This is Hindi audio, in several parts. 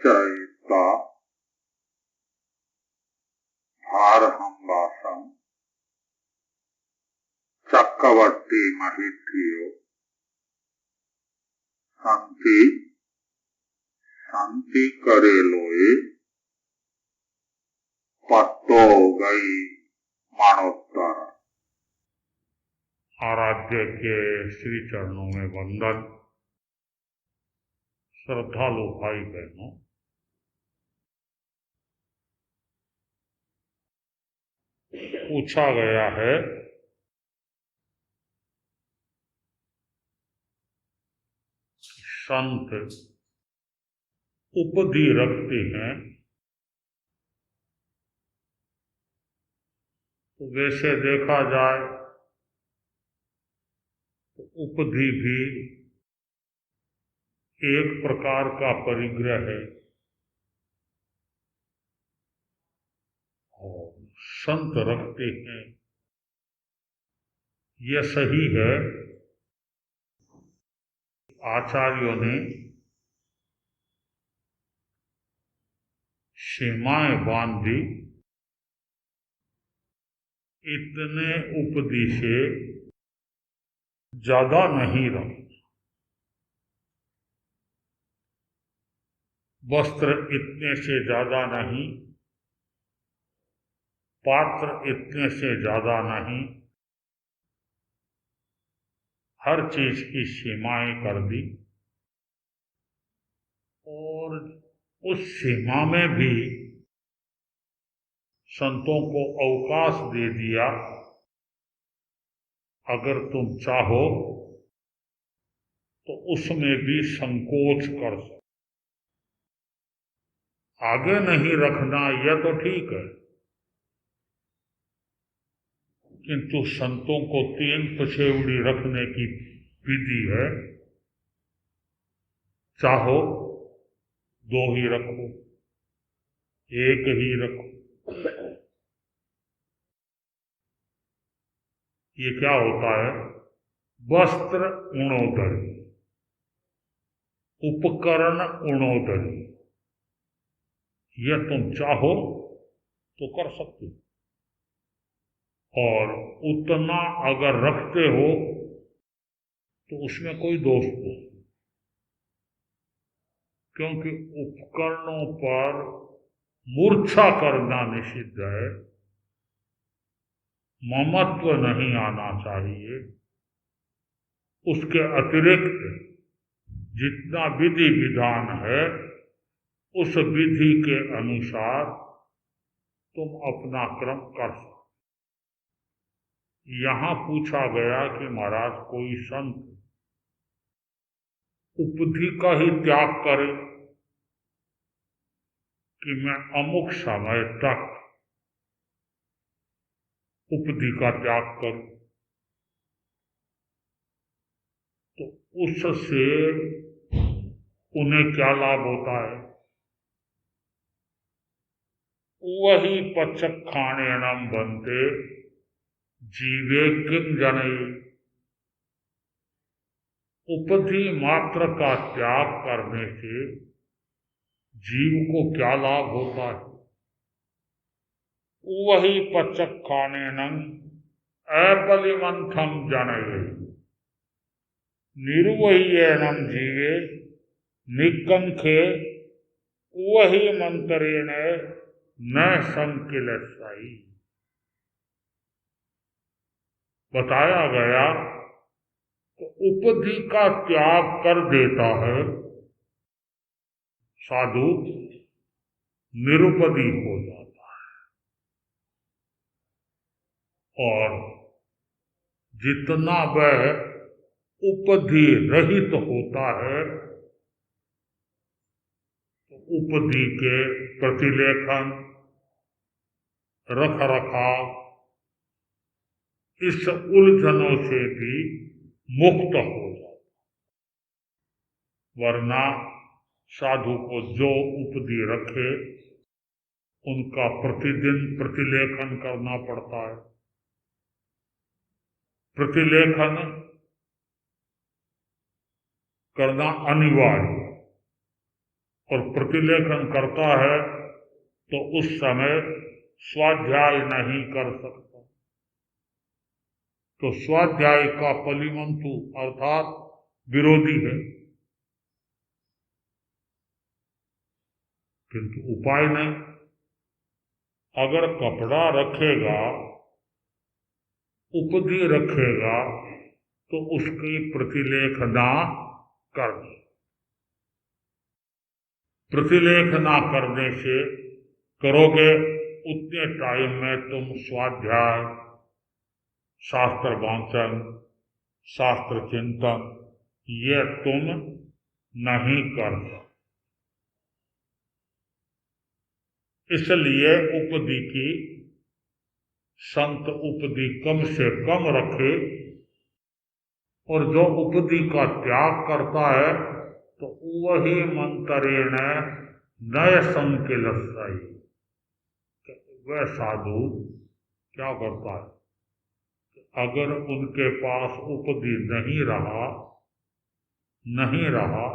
चरिता भारहंबासम चक्रवर्ती महिथियो शांति शांति करेलोए पत्तो गई मानोत्तर। आराध्य के श्री चरणों में वंदन। श्रद्धालु भाई बहनों, पूछा गया है संत उपधि रखते हैं तो वैसे देखा जाए तो उपधि भी एक प्रकार का परिग्रह है और संत रखते हैं यह सही है। आचार्यों ने सीमाएं बांध दी, इतने उपधि से ज्यादा नहीं रख, वस्त्र इतने से ज्यादा नहीं, पात्र इतने से ज्यादा नहीं, हर चीज की सीमाएं कर दी और उस सीमा में भी संतों को अवकाश दे दिया। अगर तुम चाहो तो उसमें भी संकोच कर सकते, आगे नहीं रखना यह तो ठीक है, किंतु संतों को 3 पछेवड़ी रखने की विधि है। चाहो 2 ही रखो, 1 ही रखो। ये क्या होता है? वस्त्र ऊणोदरी, उपकरण ऊणोदरी। यह तुम चाहो तो कर सकते हो और उतना अगर रखते हो तो उसमें कोई दोष नहीं, क्योंकि उपकरणों पर मूर्छा करना निषिद्ध है, ममत्व नहीं आना चाहिए। उसके अतिरिक्त जितना विधि विधान है उस विधि के अनुसार तुम अपना क्रम कर सकते। यहां पूछा गया कि महाराज कोई संत उपधि का ही त्याग करे कि मैं अमुक समय तक उपधि का त्याग करूं, तो उससे उन्हें क्या लाभ होता है? वही पचक्षाणेनम बनते जीवे किम जने। उपधि मात्र का त्याग करने से जीव को क्या लाभ होता है? वही पचक्षाणेनम अपलिमंथम जने निर्वह्येनम जीवे निकंखे वही मंत्रेण न संकिलसाई। बताया गया तो उपधि का त्याग कर देता है साधु, निरुपधि हो जाता है और जितना वह उपधि रहित होता है तो उपधि के प्रतिलेखन, रख रखाव, इस उलझनों से भी मुक्त हो जाता। वरना साधु को जो उपधि रखे उनका प्रतिदिन प्रतिलेखन करना पड़ता है। प्रतिलेखन करना अनिवार्य और प्रतिलेखन करता है तो उस समय स्वाध्याय नहीं कर सकता। तो स्वाध्याय का पलिमंतु अर्थात विरोधी है, किंतु उपाय नहीं। अगर कपड़ा रखेगा, उपधि रखेगा, तो उसकी प्रतिलेखना करनी। प्रतिलेखना करने से करोगे उतने टाइम में तुम स्वाध्याय, शास्त्र वाचन, शास्त्र चिंतन ये तुम नहीं कर सकते। इसलिए उपधि की संत उपधि कम से कम रखे, और जो उपधि का त्याग करता है तो वही मंत्रेण नय संकिलसाई। वह साधु क्या करता है, अगर उनके पास उपधि नहीं रहा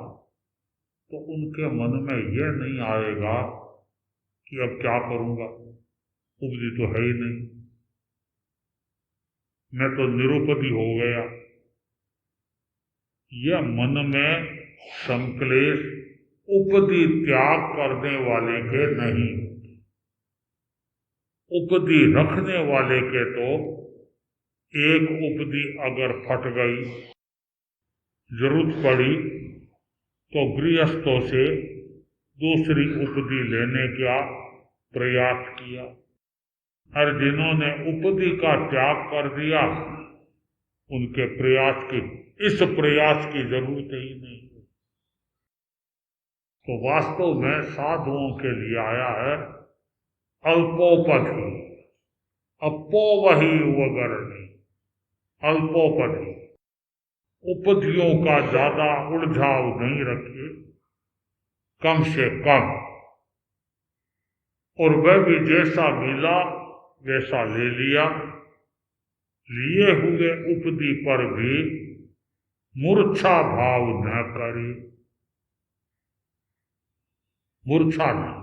तो उनके मन में यह नहीं आएगा कि अब क्या करूंगा, उपधि तो है ही नहीं, मैं तो निरुपधि हो गया। यह मन में संक्लेश उपधि त्याग करने वाले के नहीं, उपधि रखने वाले के तो एक उपधि अगर फट गई, जरूरत पड़ी तो गृहस्थों से दूसरी उपधि लेने का प्रयास किया। और जिन्होंने उपधि का त्याग कर दिया उनके इस प्रयास की जरूरत ही नहीं है। तो वास्तव में साधुओं के लिए आया है अल्पोपधि, अपोवही वगरणी, अल्पोपधि। उपधियों का ज्यादा उलझाव नहीं रखिए, कम से कम, और वह भी जैसा मिला वैसा ले लिया। लिए हुए उपधि पर भी मूर्छा भाव न करे, मूर्छा नहीं।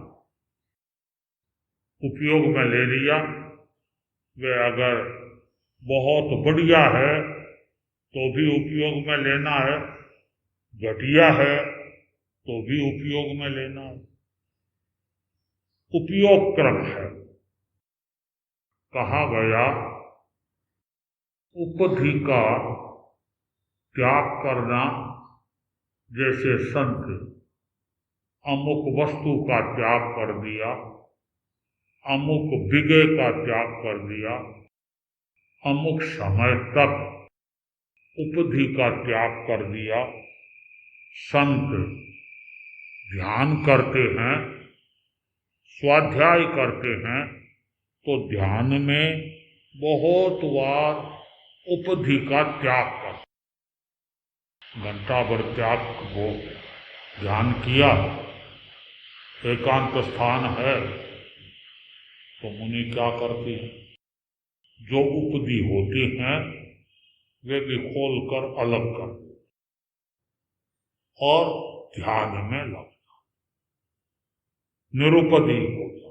उपयोग में ले लिया, वे अगर बहुत बढ़िया है तो भी उपयोग में लेना है, घटिया है तो भी उपयोग में लेना है। उपयोग क्रम है। कहा गया उपधि का त्याग करना, जैसे संत अमुक वस्तु का त्याग कर दिया, अमुक विषय का त्याग कर दिया, अमुक समय तक उपधि का त्याग कर दिया। संत ध्यान करते हैं, स्वाध्याय करते हैं, तो ध्यान में बहुत बार उपधि का त्याग कर, घंटा भर त्याग वो ध्यान किया, एकांत स्थान है, तो मुनि क्या करती है, जो उपधि होती हैं वे भी खोलकर अलग कर और ध्यान में लगना, निरुपधि होता।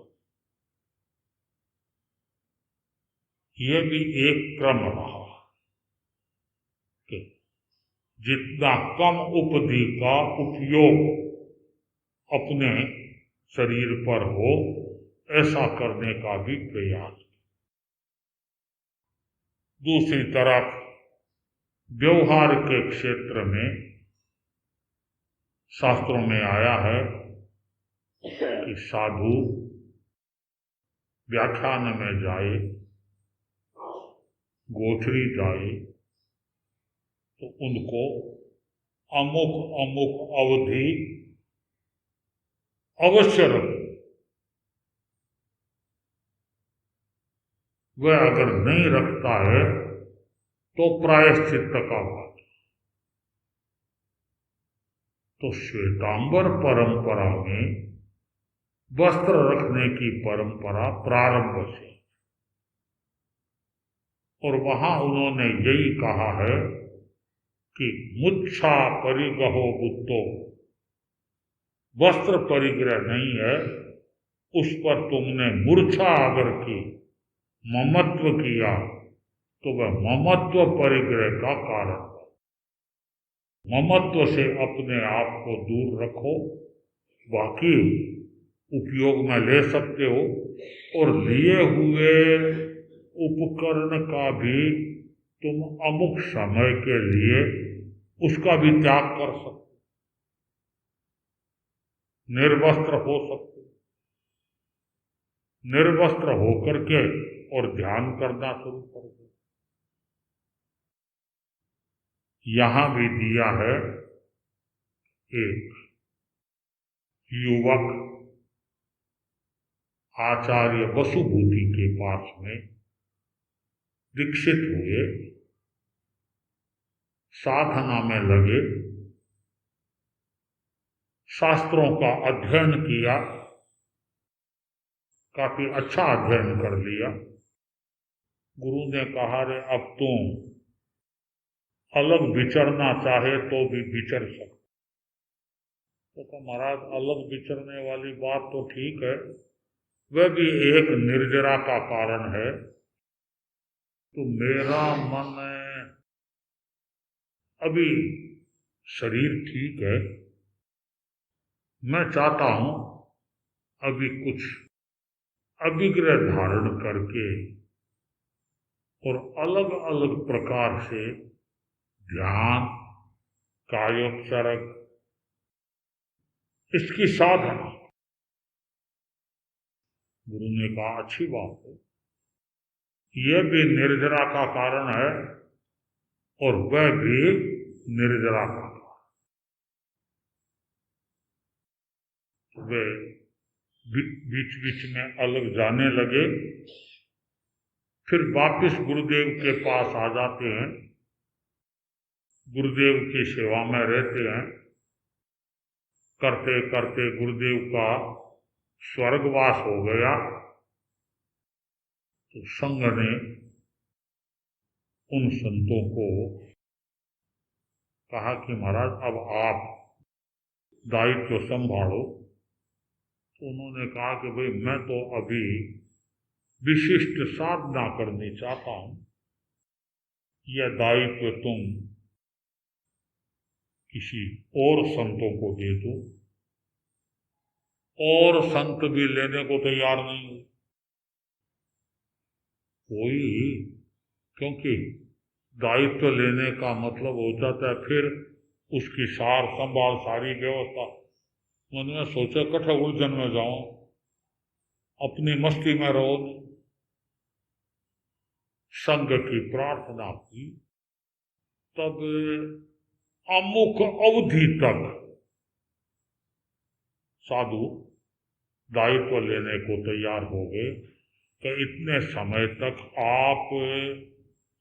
ये भी एक क्रम रहा कि जितना कम उपधि का उपयोग अपने शरीर पर हो, ऐसा करने का भी प्रयास। दूसरी तरफ व्यवहार के क्षेत्र में शास्त्रों में आया है कि साधु व्याख्यान में जाए, गोचरी जाए, तो उनको अमुक अमुक अवधि अवश्य रखे। वह अगर नहीं रखता है तो प्रायश्चित्त का बात। तो श्वेतांबर परंपरा में वस्त्र रखने की परंपरा प्रारंभ से, और वहां उन्होंने यही कहा है कि मुच्छा परिगहो बुद्धो, वस्त्र परिग्रह नहीं है, उस पर तुमने मूर्छा अगर की, ममत्व किया, तो वह ममत्व परिग्रह का कारण है। ममत्व से अपने आप को दूर रखो, बाकी उपयोग में ले सकते हो, और लिए हुए उपकरण का भी तुम अमुक समय के लिए उसका भी त्याग कर सकते, निर्वस्त्र हो सकते, निर्वस्त्र होकर के और ध्यान करना शुरू कर दो। यहां भी दिया है एक युवक आचार्य वसुभूति के पास में दीक्षित हुए, साधना में लगे, शास्त्रों का अध्ययन किया, काफी अच्छा अध्ययन कर लिया। गुरु ने कहा, रे अब तुम अलग विचरना चाहे तो भी विचर सकते। तो महाराज अलग विचरने वाली बात तो ठीक है, वह भी एक निर्जरा का कारण है। तो मेरा मन अभी शरीर ठीक है, मैं चाहता हूं अभी कुछ अभिग्रह धारण करके और अलग अलग प्रकार से ध्यान, कायोपचारक, इसकी साधना। गुरु ने कहा, अच्छी बात है, यह भी निर्जरा का कारण है और वह भी निर्जरा का कारण। वे बीच बीच में अलग जाने लगे, फिर वापस गुरुदेव के पास आ जाते हैं, गुरुदेव की सेवा में रहते हैं। करते करते गुरुदेव का स्वर्गवास हो गया, तो संघ ने उन संतों को कहा कि महाराज अब आप दायित्व संभालो। तो उन्होंने कहा कि भाई मैं तो अभी विशिष्ट साधना करनी चाहता हूं, यह दायित्व तुम किसी और संतों को दे दो। और संत भी लेने को तैयार नहीं हुए कोई, क्योंकि दायित्व लेने का मतलब हो जाता है फिर उसकी सार संभाल, सारी व्यवस्था। उन्होंने सोचा कठे उलझन में जाऊं, अपनी मस्ती में रहो। संघ की प्रार्थना की, तब अमुक अवधि तक साधु दायित्व लेने को तैयार हो गए कि इतने समय तक आप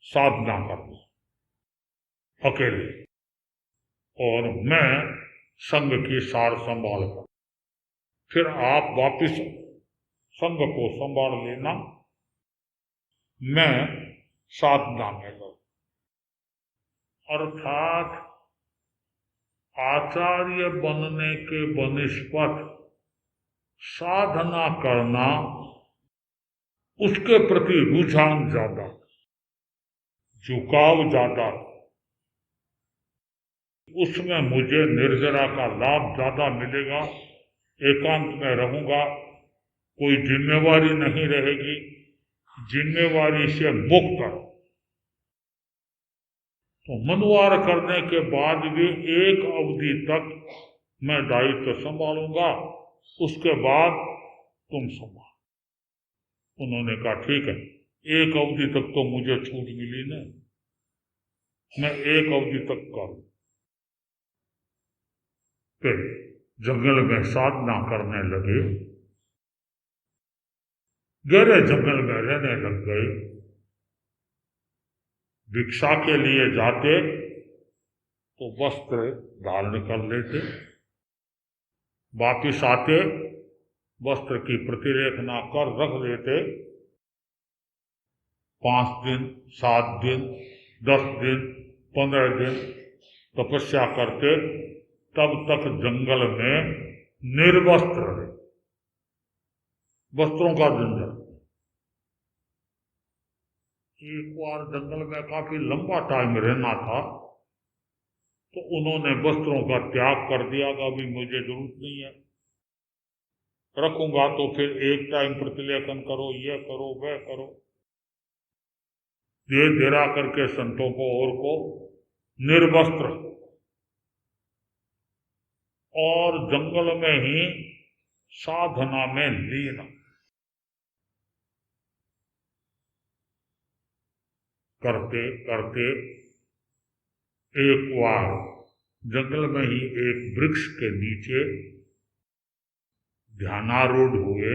साधना करना अकेले, और मैं संघ की सार संभाल कर, फिर आप वापिस संघ को संभाल लेना, मैं साधना में लग। अर्थात आचार्य बनने के बनिस्पत साधना करना, उसके प्रति रुझान ज्यादा, झुकाव ज्यादा, उसमें मुझे निर्जरा का लाभ ज्यादा मिलेगा, एकांत में रहूंगा, कोई जिम्मेवारी नहीं रहेगी, जिम्मेवारी से मुक्त। तो मनवार करने के बाद भी एक अवधि तक मैं दायित्व संभालूंगा, उसके बाद तुम संभाल। उन्होंने कहा ठीक है, एक अवधि तक तो मुझे छूट मिली ना, मैं एक अवधि तक करूं। फिर जंगल में साधना करने लगे, गहरे जंगल में रहने लग गए। भिक्षा के लिए जाते तो वस्त्र धारण कर लेते, वापिस आते वस्त्र की प्रतिरेखना कर रख देते। 5 दिन, 7 दिन, 10 दिन, 15 दिन तपस्या करते, तब तक जंगल में निर्वस्त्र रहे, वस्त्रों का झंझट। एक बार जंगल में काफी लंबा टाइम रहना था, तो उन्होंने वस्त्रों का त्याग कर दिया कि अभी मुझे जरूरत नहीं है, रखूंगा तो फिर एक टाइम प्रतिलेखन करो, ये करो, वह करो। धीरे धीरे करके संतों को और को निर्वस्त्र और जंगल में ही साधना में लीन करते करते एक बार जंगल में ही एक वृक्ष के नीचे ध्यानारूढ़ हुए।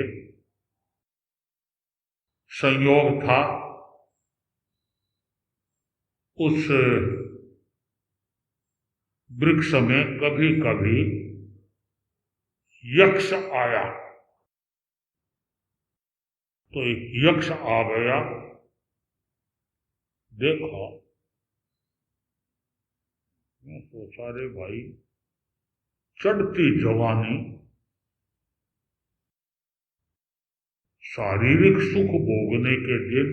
संयोग था उस वृक्ष में कभी कभी यक्ष आया, तो एक यक्ष आ गया। देखा, मैं सोचा रे भाई, चढ़ती जवानी, शारीरिक सुख भोगने के दिन,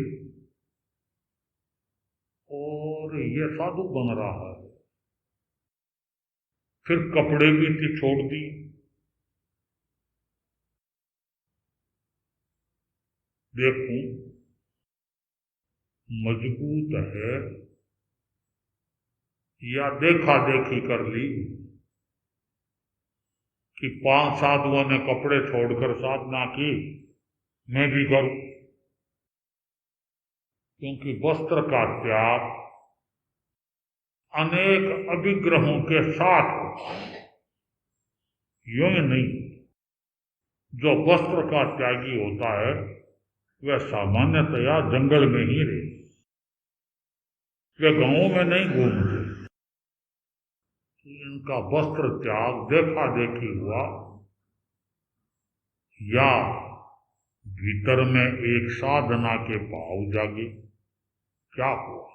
और ये साधु बन रहा है। फिर कपड़े भी छोड़ दी। देखूं मजबूत है या देखा देखी कर ली कि 5 साधुओं ने कपड़े छोड़कर साधना की, मैं भी करूं। क्योंकि वस्त्र का त्याग अनेक अभिग्रहों के साथ होता है, यूं ही नहीं। जो वस्त्र का त्यागी होता है वह सामान्यतया जंगल में ही रहे, वे गांवों में नहीं घूमते। इनका वस्त्र त्याग देखा देखी हुआ या भीतर में एक साधना के भाव जागे। क्या हुआ?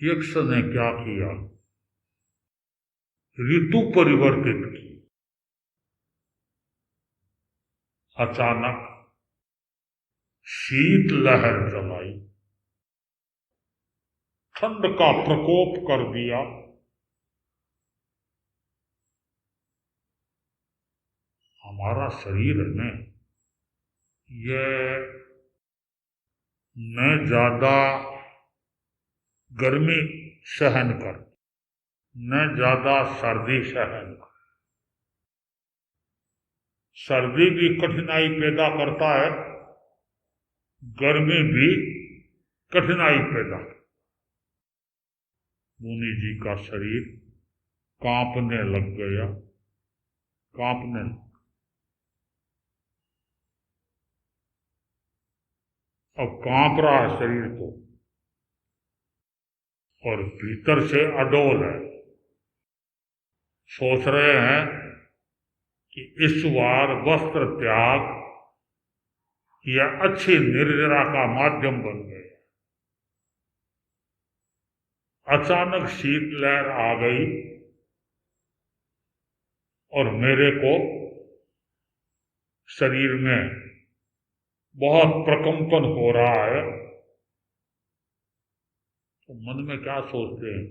यक्ष ने क्या किया? ऋतु परिवर्तित की। अचानक शीत लहर चलाई, ठंड का प्रकोप कर दिया। हमारा शरीर में यह न ज्यादा गर्मी सहन कर, न ज्यादा सर्दी सहन कर। सर्दी भी कठिनाई पैदा करता है, गर्मी भी कठिनाई पैदा। मुनि जी का शरीर कांपने लग गया, कांपने। अब कांप रहा है शरीर तो, और भीतर से अडोल है। सोच रहे हैं कि इस बार वस्त्र त्याग यह अच्छी निर्जरा का माध्यम बन गए। अचानक शीत लहर आ गई और मेरे को शरीर में बहुत प्रकंपन हो रहा है। तो मन में क्या सोचते हैं,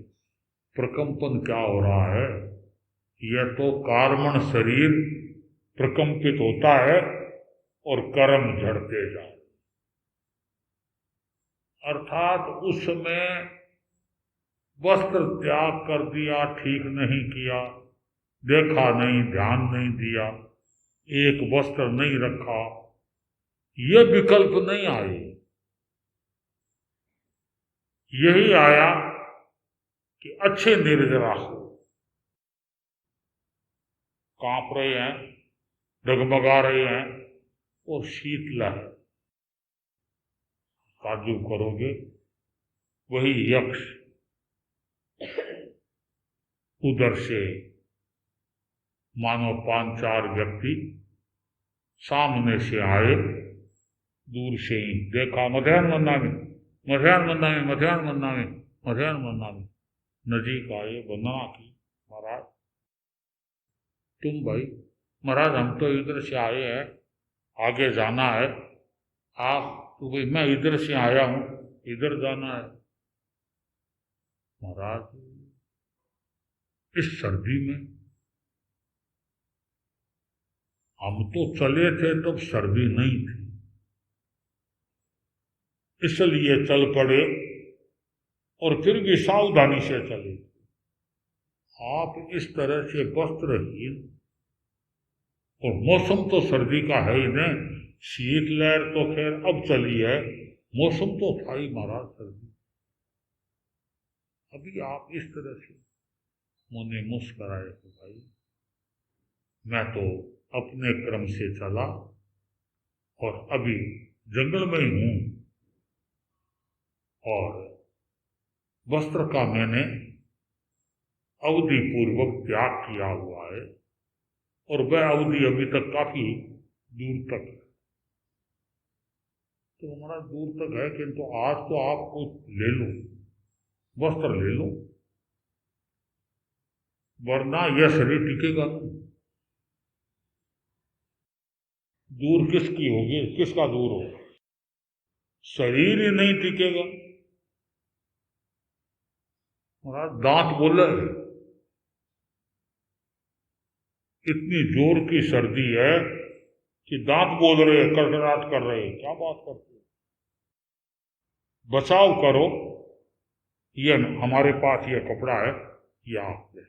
प्रकंपन क्या हो रहा है? यह तो कार्मण शरीर प्रकंपित होता है और कर्म झड़ते जाए। अर्थात उसमें वस्त्र त्याग कर दिया, ठीक नहीं किया, देखा नहीं, ध्यान नहीं दिया, एक वस्त्र नहीं रखा, ये विकल्प नहीं आए। यही आया कि अच्छे निर्जरा हो। कांप रहे हैं, डगमगा रहे हैं और शीत लहर। ताज्जुब करोगे, वही यक्ष उधर से मानो 5-4 व्यक्ति सामने से आए। दूर से ही देखा, मध्यान्ह वंदनामि, मध्यान्ह वंदनामि, मध्यान्ह वंदनामि, मध्यान्ह वंदनामि। नजीक आए, वंदना की। महाराज तुम भाई, महाराज हम तो इधर से आए हैं, आगे जाना है। आप तो भाई, मैं इधर से आया हूं, इधर जाना है। महाराज इस सर्दी में हम तो चले थे तब सर्दी नहीं थी, इसलिए चल पड़े और फिर भी सावधानी से चले। आप इस तरह से वस्त्रहीन, और मौसम तो सर्दी का है ही नहीं, शीत लहर तो खैर अब चली है, मौसम तो था ही महाराज सर्दी। अभी आप इस तरह से मुझे मुस्कराए कि भाई मैं तो अपने क्रम से चला और अभी जंगल में ही हूं, और वस्त्र का मैंने अवधि पूर्वक त्याग किया हुआ है, और वह अवधि अभी तक काफी दूर तक है। तो हमारा दूर तक है, किंतु आज तो आप कुछ ले लो, वस्त्र ले लो, वरना यह शरीर टिकेगा नहीं। दूर किसकी होगी, किसका दूर होगा? शरीर ही नहीं टिकेगा। महाराज दांत बोले, इतनी जोर की सर्दी है कि दांत बोल रहे, कड़कड़ाहट कर रहे, क्या बात करते हो? बचाव करो, ये हमारे पास ये कपड़ा है, ये आप ले,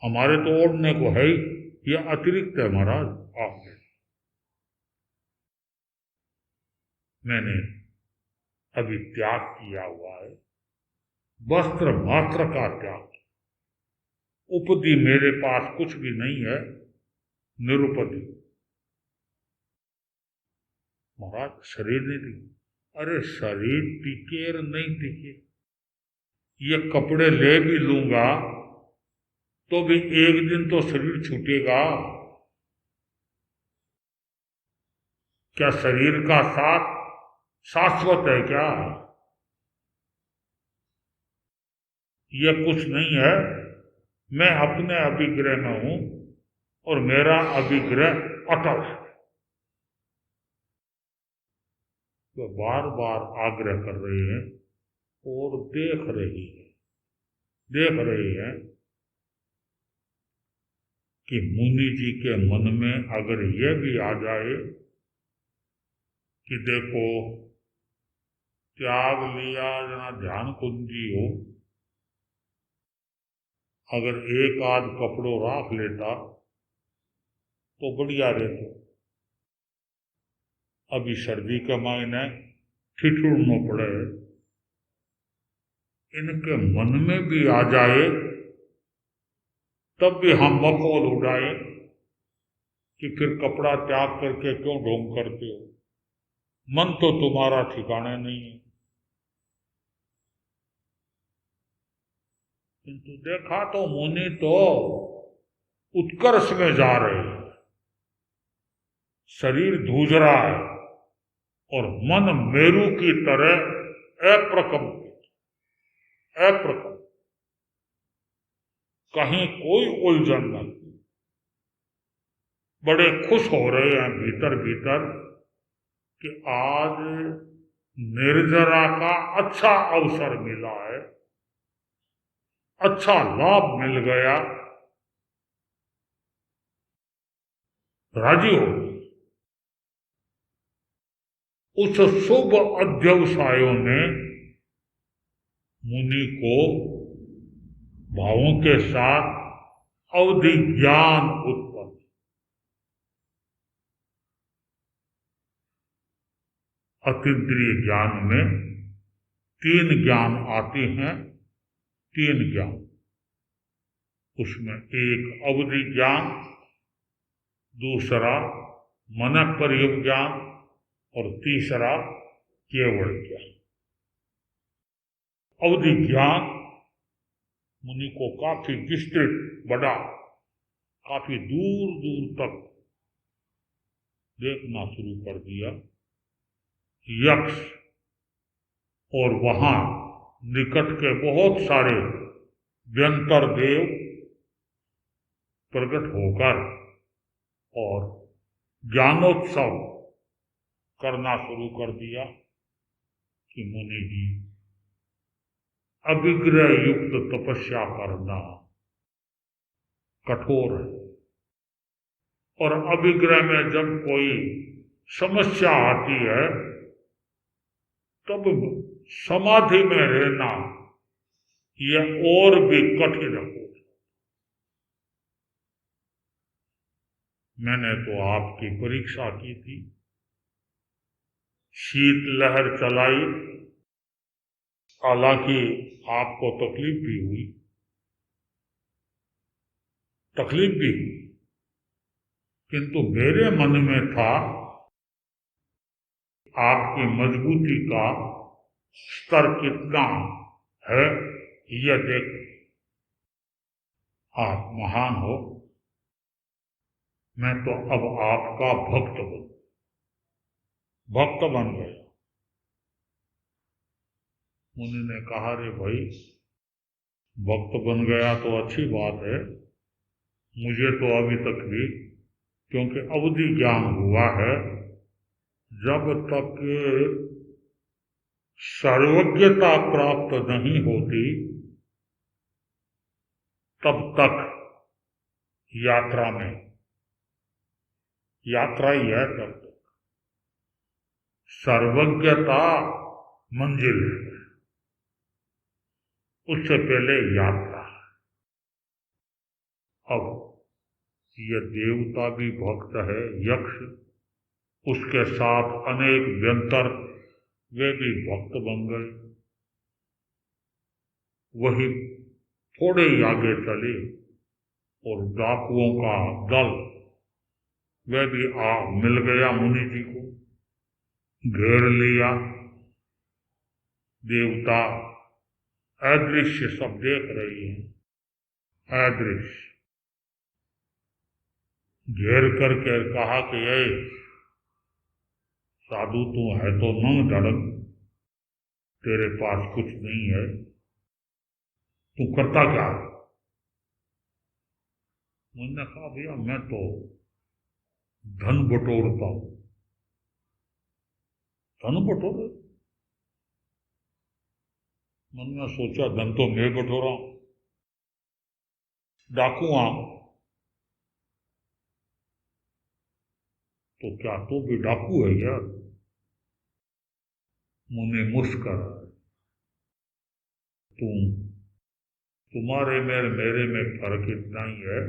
हमारे तो ओढ़ने को है ही, ये अतिरिक्त है महाराज, आप ले। मैंने अभी त्याग किया हुआ है, वस्त्र मात्र का त्याग, उपधि मेरे पास कुछ भी नहीं है, निरुपधि। महाराज शरीर नहीं टिके, अरे शरीर टिके और नहीं टिके, ये कपड़े ले भी लूंगा तो भी एक दिन तो शरीर छूटेगा। क्या शरीर का साथ शाश्वत है क्या? यह कुछ नहीं है। मैं अपने अभिग्रह में हूं और मेरा अभिग्रह अटल है। तो बार बार आग्रह कर रहे हैं और देख रहे हैं कि मुनि जी के मन में अगर यह भी आ जाए कि देखो त्याग लिया जना ध्यान कुंजी हो, अगर एक आध कपड़ों राख लेता तो बढ़िया रहता। अभी सर्दी के महीने ठिठुरना पड़े, इनके मन में भी आ जाए तब भी हम बकौल उड़ाए कि फिर कपड़ा त्याग करके क्यों ढोंग करते हो, मन तो तुम्हारा ठिकाने नहीं है। किंतु देखा तो मुनि तो उत्कर्ष में जा रहे हैं, शरीर धूज रहा है और मन मेरू की तरह अप्रकंपित, कहीं कोई उलझन नहीं, बड़े खुश हो रहे हैं भीतर भीतर कि आज निर्जरा का अच्छा अवसर मिला है, अच्छा लाभ मिल गया, राजी हो। उस शुभ अध्यवसायों ने मुनि को भावों के साथ अवधि ज्ञान उत्पन्न, अतीन्द्रिय ज्ञान में तीन ज्ञान आते हैं, तीन ज्ञान, उसमें एक अवधि ज्ञान, दूसरा मन पर्यव ज्ञान और तीसरा केवल ज्ञान। अवधि ज्ञान मुनि को काफी विस्तृत, बड़ा, काफी दूर दूर तक देखना शुरू कर दिया। यक्ष और वहां निकट के बहुत सारे व्यंतर देव प्रकट होकर और ज्ञानोत्सव करना शुरू कर दिया कि मुनि जी, अविग्रह युक्त तपस्या करना कठोर है, और अविग्रह में जब कोई समस्या आती है तब समाधि में रहना यह और भी कठिन हो। मैंने तो आपकी परीक्षा की थी, शीत लहर चलाई, हालांकि आपको तकलीफ भी हुई, किंतु मेरे मन में था आपकी मजबूती का स्तर कितना है यह देख। आप महान हो, मैं तो अब आपका भक्त बन गया। मुनि ने कहा, रे भाई, भक्त बन गया तो अच्छी बात है, मुझे तो अभी तक भी, क्योंकि अवधि ज्ञान हुआ है, जब तक सर्वज्ञता प्राप्त नहीं होती तब तक यात्रा ही है। तब तक सर्वज्ञता मंजिल है, उससे पहले यात्रा। अब यह देवता भी भक्त है, यक्ष, उसके साथ अनेक व्यंतर, वे भी भक्त बन गए। वही थोड़े ही आगे चले और डाकुओं का दल वह भी मिल गया, मुनि जी को घेर लिया। देवता अदृश्य सब देख रही हैं, अदृश्य घेर करके कहा कि ये साधु, तू है तो नंग धड़क, तेरे पास कुछ नहीं है, तू करता क्या है? मैंने कहा, भैया मैं तो धन बटोरता हूं। धन बटोर? मैंने सोचा धन तो मैं बटोरा, डाकुआ तो क्या तू भी डाकू है यार? मुझे मुस्कुराया, तुम्हारे में मेरे में फर्क इतना ही है,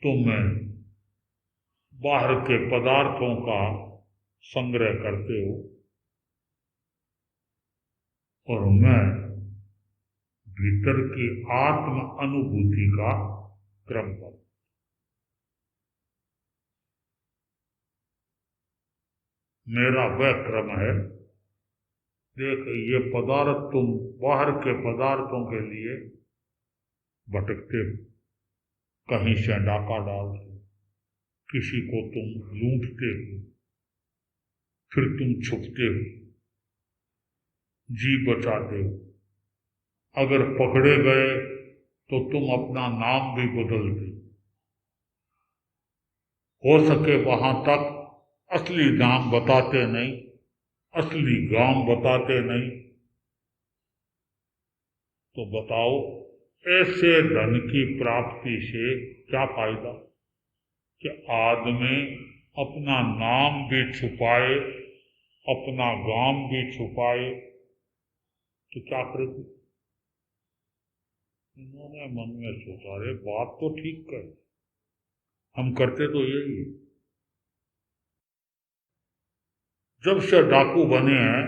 तुम बाहर के पदार्थों का संग्रह करते हो और मैं भीतर की आत्म अनुभूति का क्रम कर। मेरा वह क्रम है, देख ये पदार्थ, तुम बाहर के पदार्थों के लिए भटकते हो, कहीं से डाका डालते हो, किसी को तुम लूटते हो, फिर तुम छुपते हो, जी बचाते हो, अगर पकड़े गए तो तुम अपना नाम भी बदलते हो सके वहां तक असली नाम बताते नहीं, असली गांव बताते नहीं। तो बताओ, ऐसे धन की प्राप्ति से क्या फायदा कि आदमी अपना नाम भी छुपाए, अपना गांव भी छुपाए, तो क्या करेगी? इन्होंने मन में सोचा, रे बात तो ठीक कर, हम करते तो यही है। जब से डाकू बने हैं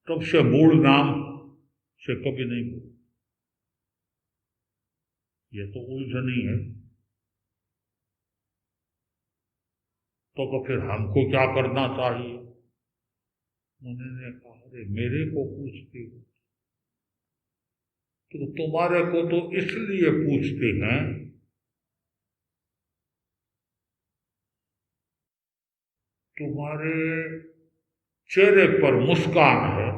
तब से मूल नाम से कभी नहीं बोले। ये तो उलझन ही है। तो फिर हमको क्या करना चाहिए? उन्होंने कहा, अरे मेरे को पूछते हो तो तुम्हारे को तो इसलिए पूछते हैं तुम्हारे चेहरे पर मुस्कान है,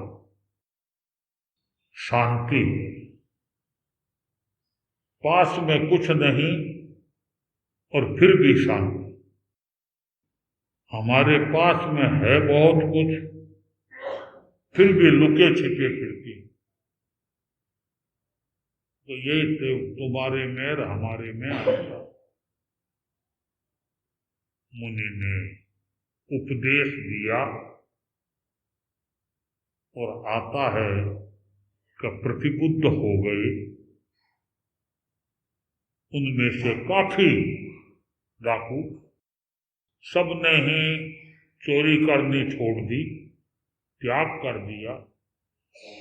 शांति, पास में कुछ नहीं और फिर भी शांति। हमारे पास में है बहुत कुछ, फिर भी लुके छिपे फिरती। तो यही तुम्हारे में और हमारे में अंतर। मुनि ने उपदेश दिया और आता है कि प्रतिबुद्ध हो गए। उनमें से काफी डाकू सबने ही चोरी करनी छोड़ दी, त्याग कर दिया,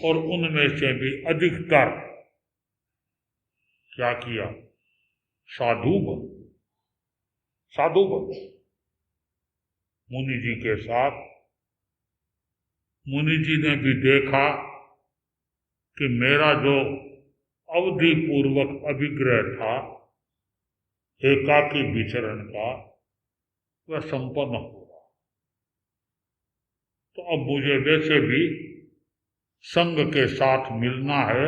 और उनमें से भी अधिकतर क्या किया? साधु बन मुनि जी के साथ। मुनि जी ने भी देखा कि मेरा जो अवधि पूर्वक अभिग्रह था एकाकी विचरण का, वह संपन्न हो रहा। तो अब मुझे वैसे भी संघ के साथ मिलना है,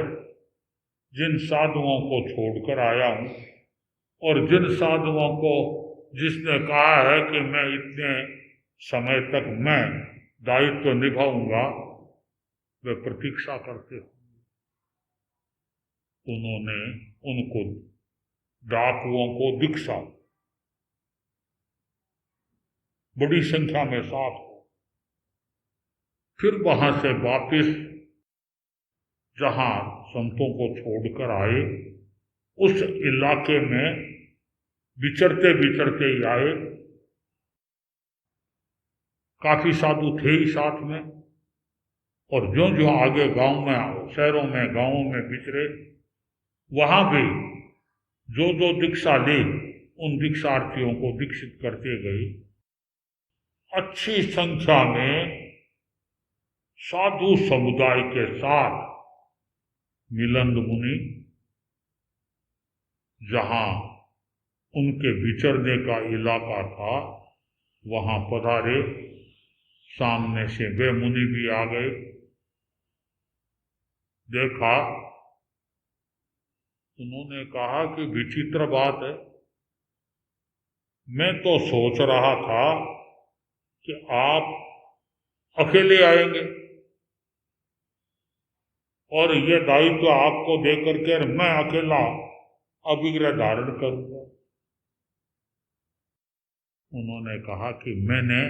जिन साधुओं को छोड़कर आया हूं, और जिन साधुओं को जिसने कहा है कि मैं इतने समय तक मैं दायित्व निभाऊंगा, वे प्रतीक्षा करते हैं। उन्होंने उनको डाकुओं को दीक्षा, बड़ी संख्या में साथ हो, फिर वहां से वापिस जहां संतों को छोड़कर आए उस इलाके में विचरते विचरते ही आए। काफी साधु थे ही साथ में, और जो जो आगे गांव में, शहरों में, गांवों में विचरे, वहां भी जो जो दीक्षा ली उन दीक्षार्थियों को दीक्षित करते गए। अच्छी संख्या में साधु समुदाय के साथ मिलंद मुनि जहां उनके विचरने का इलाका था वहां पधारे। सामने से वे मुनि भी आ गए। देखा, उन्होंने कहा कि विचित्र बात है, मैं तो सोच रहा था कि आप अकेले आएंगे और ये दायित्व आपको देकर के मैं अकेला अभिग्रह धारण करूंगा। उन्होंने कहा कि मैंने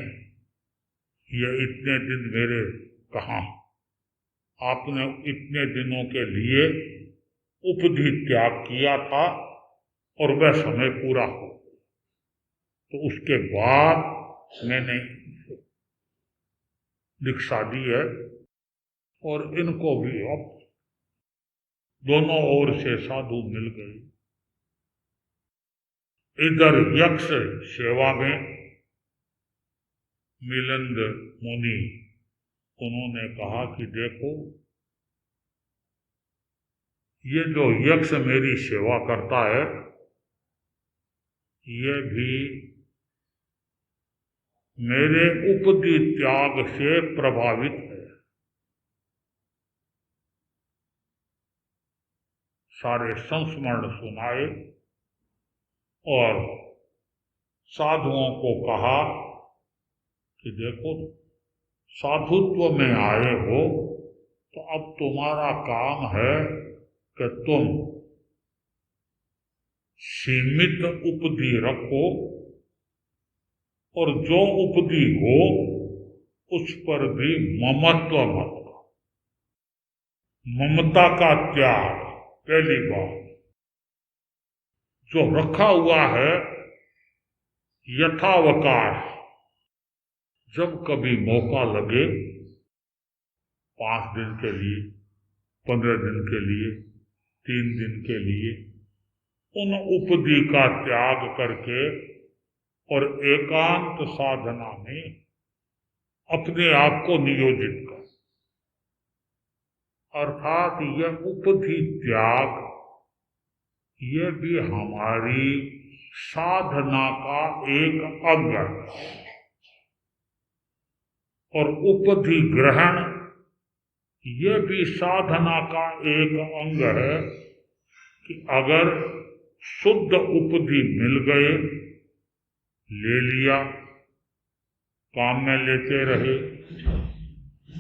ये इतने दिन मेरे कहा, आपने इतने दिनों के लिए उपधि त्याग किया था और वह समय पूरा हो, तो उसके बाद मैंने दीक्षा दी है। और इनको भी अब दोनों ओर से साधु मिल गए। इधर यक्ष सेवा में मिलंद मुनि, उन्होंने कहा कि देखो, ये जो यक्ष मेरी सेवा करता है, ये भी मेरे उपदि त्याग से प्रभावित है। सारे संस्मरण सुनाए और साधुओं को कहा कि देखो, साधुत्व में आए हो तो अब तुम्हारा काम है कि तुम सीमित उपधि रखो और जो उपधि हो उस पर भी ममत्व मत करो। ममता का त्याग पहली बात। जो रखा हुआ है यथावकाश, जब कभी मौका लगे, 5 दिन के लिए, 15 दिन के लिए, 3 दिन के लिए, उन उपधि का त्याग करके और एकांत साधना में अपने आप को नियोजित कर। अर्थात यह उपधि त्याग, यह भी हमारी साधना का एक अंग है। और उपधि ग्रहण, यह भी साधना का एक अंग है कि अगर शुद्ध उपधि मिल गए, ले लिया, काम में लेते रहे।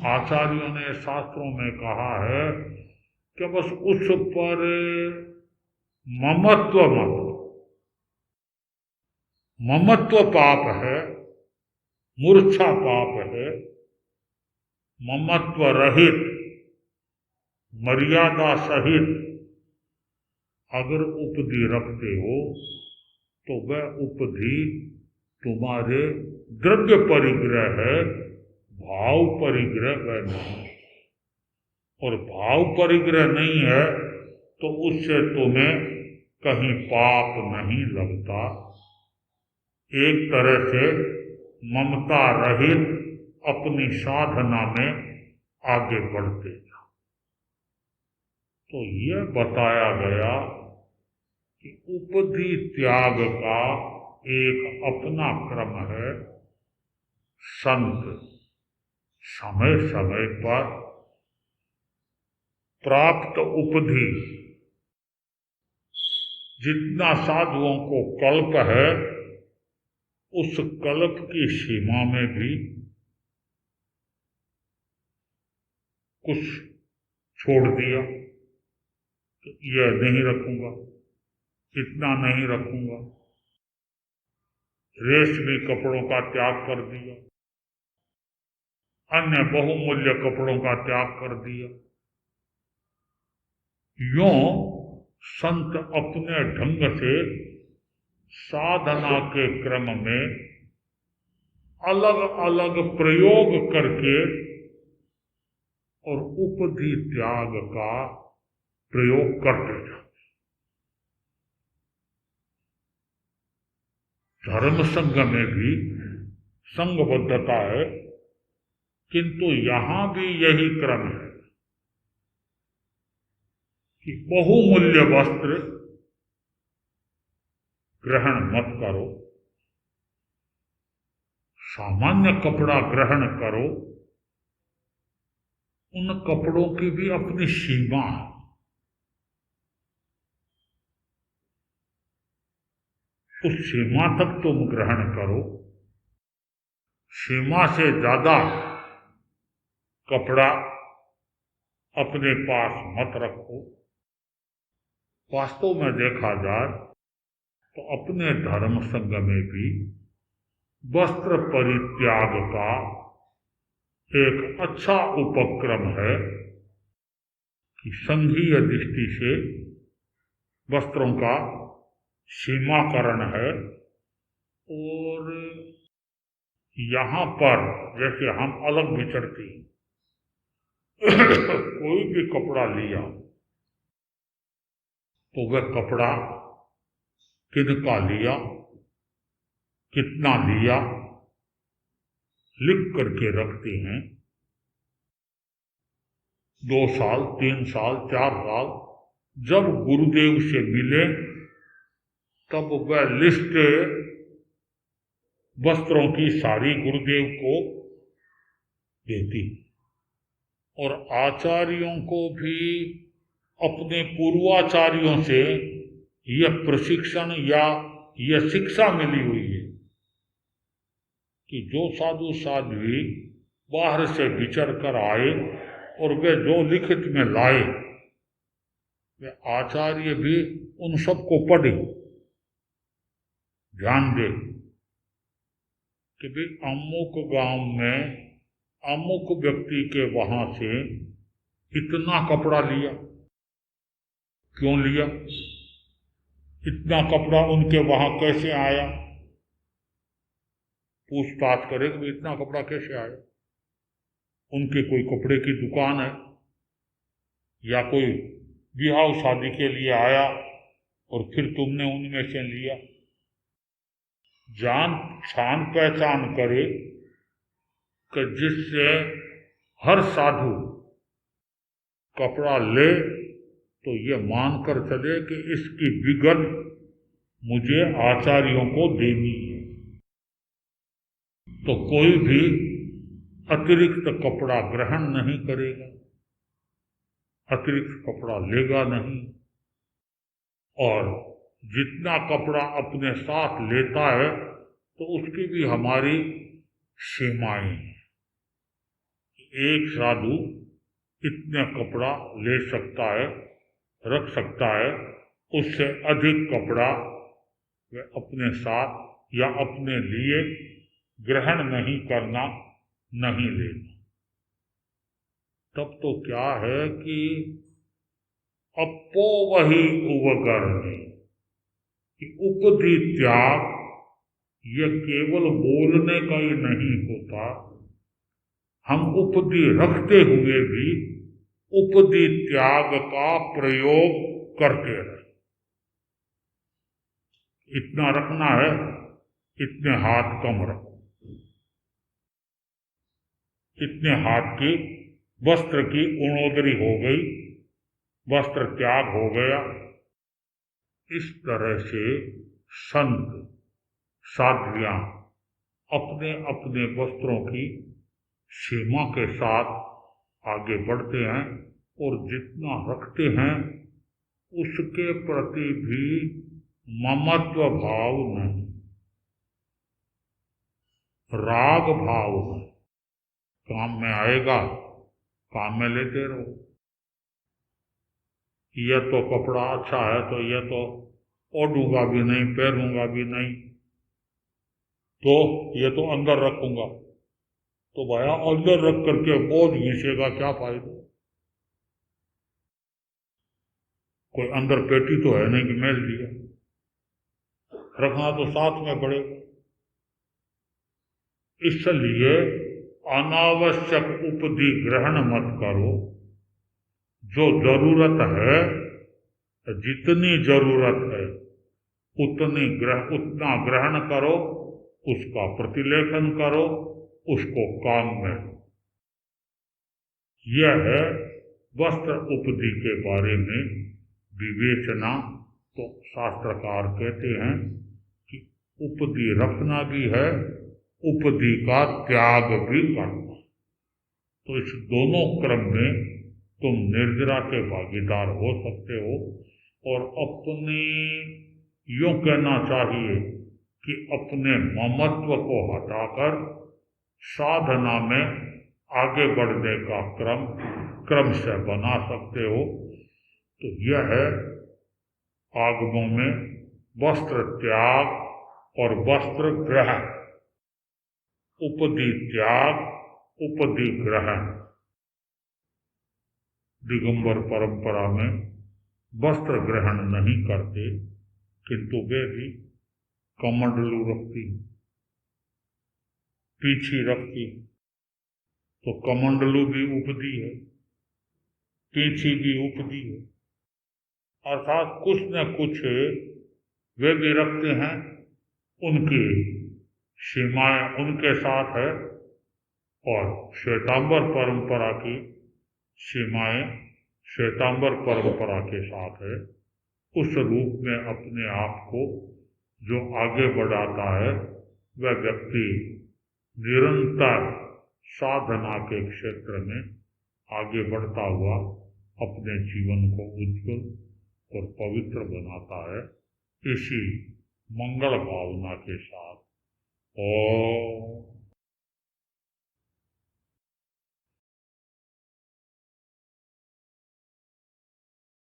आचार्यों ने शास्त्रों में कहा है कि बस उस पर ममत्व मत। ममत्व पाप है, मूर्छा पाप है। ममत्व रहित, मर्यादा सहित अगर उपधि रखते हो तो वह उपधि तुम्हारे द्रव्य परिग्रह है, भाव परिग्रह वह नहीं। और भाव परिग्रह नहीं है तो उससे तुम्हें कहीं पाप नहीं लगता। एक तरह से ममता रहित अपनी साधना में आगे बढ़ते जाओ। तो यह बताया गया कि उपधि त्याग का एक अपना क्रम है। संत समय समय पर प्राप्त उपधि, जितना साधुओं को कल्प है, उस कल्प की सीमा में भी कुछ छोड़ दिया तो यह नहीं रखूंगा, इतना नहीं रखूंगा। रेशमी कपड़ों का त्याग कर दिया, अन्य बहुमूल्य कपड़ों का त्याग कर दिया। यूं संत अपने ढंग से साधना के क्रम में अलग अलग प्रयोग करके और उपधि त्याग का प्रयोग करते जाते। धर्म संघ में भी संघबद्धता है, किंतु यहां भी यही क्रम है कि बहुमूल्य वस्त्र ग्रहण मत करो, सामान्य कपड़ा ग्रहण करो। उन कपड़ों की भी अपनी सीमा है। उस सीमा तक तुम ग्रहण करो, सीमा से ज्यादा कपड़ा अपने पास मत रखो। वास्तव में देखा जाए तो अपने धर्म संघ में भी वस्त्र परित्याग का एक अच्छा उपक्रम है कि संघीय दृष्टि से वस्त्रों का सीमाकरण है। और यहाँ पर जैसे हम अलग विचरती कोई भी कपड़ा लिया तो वह कपड़ा किनका लिया, कितना लिया, लिख करके रखते हैं। 2 साल, 3 साल, 4 साल जब गुरुदेव से मिले तब वह लिस्ट वस्त्रों की सारी गुरुदेव को देती। और आचार्यों को भी अपने पूर्वाचार्यों से यह प्रशिक्षण या यह शिक्षा मिली हुई है कि जो साधु साध्वी बाहर से विचर कर आए और वे जो लिखित में लाए, वे आचार्य भी उन सबको पढ़े, ध्यान दे कि भाई अमुक गांव में अमुक व्यक्ति के वहां से इतना कपड़ा लिया, क्यों लिया, इतना कपड़ा उनके वहां कैसे आया, पूछताछ करे कि इतना कपड़ा कैसे आया। उनके कोई कपड़े की दुकान है या कोई ब्याह शादी के लिए आया और फिर तुमने उनमें से लिया। जान छान पहचान करे कि जिससे हर साधु कपड़ा ले तो ये मानकर चले कि इसकी विगत मुझे आचार्यों को देनी है। तो कोई भी अतिरिक्त कपड़ा ग्रहण नहीं करेगा, अतिरिक्त कपड़ा लेगा नहीं। और जितना कपड़ा अपने साथ लेता है तो उसकी भी हमारी सीमाएं हैं। एक साधु इतना कपड़ा ले सकता है, रख सकता है, उससे अधिक कपड़ा वह अपने साथ या अपने लिए ग्रहण नहीं करना, नहीं लेना। तब तो क्या है कि अपो वही उवगर्णी कि उपधि त्याग ये केवल बोलने का ही नहीं होता, हम उपधि रखते हुए भी उपधि त्याग का प्रयोग करते रहे। इतना रखना है, इतने हाथ कम रखो, इतने हाथ की वस्त्र की उणोदरी हो गई, वस्त्र त्याग हो गया। इस तरह से संत साध्वियां अपने अपने वस्त्रों की सीमा के साथ आगे बढ़ते हैं और जितना रखते हैं उसके प्रति भी ममत्व भाव नहीं, राग भाव है। काम में आएगा, काम में लेते रहो। यह तो कपड़ा अच्छा है तो यह तो ओढ़ूंगा भी नहीं, पहनूंगा भी नहीं, तो ये तो अंदर रखूंगा। तो भाया अंदर रख करके बोझ घिसेगा, क्या फायदा? कोई अंदर पेटी तो है नहीं कि मेल दिया, रखना तो साथ में पड़ेगा। इसलिए अनावश्यक उपधि ग्रहण मत करो। जो जरूरत है, जितनी जरूरत है उतना ग्रहण करो, उसका प्रतिलेखन करो, उसको काम में लो। यह है वस्त्र उपधि के बारे में विवेचना। तो शास्त्रकार कहते हैं कि उपधि रखना भी है, उपधि का त्याग भी करना। तो इस दोनों क्रम में तुम निर्जरा के भागीदार हो सकते हो। और अपने यूं कहना चाहिए कि अपने ममत्व को हटाकर साधना में आगे बढ़ने का क्रम से बना सकते हो। तो यह है आगमों में वस्त्र त्याग और वस्त्र ग्रहण, उपधि त्याग, उपधि ग्रहण। दिगंबर परंपरा में वस्त्र ग्रहण नहीं करते, किंतु वे भी कमंडलू रखती, पीछी रखती। तो कमंडलू भी उपधि है, पीछी भी उपधि है। अर्थात कुछ न कुछ वे भी रखते हैं, उनकी सीमाएं उनके साथ है और श्वेतांबर परंपरा की सीमाएं श्वेतांबर परंपरा के साथ है। उस रूप में अपने आप को जो आगे बढ़ाता है वह व्यक्ति निरंतर साधना के क्षेत्र में आगे बढ़ता हुआ अपने जीवन को उज्ज्वल और पवित्र बनाता है। इसी मंगल भावना के साथ ओम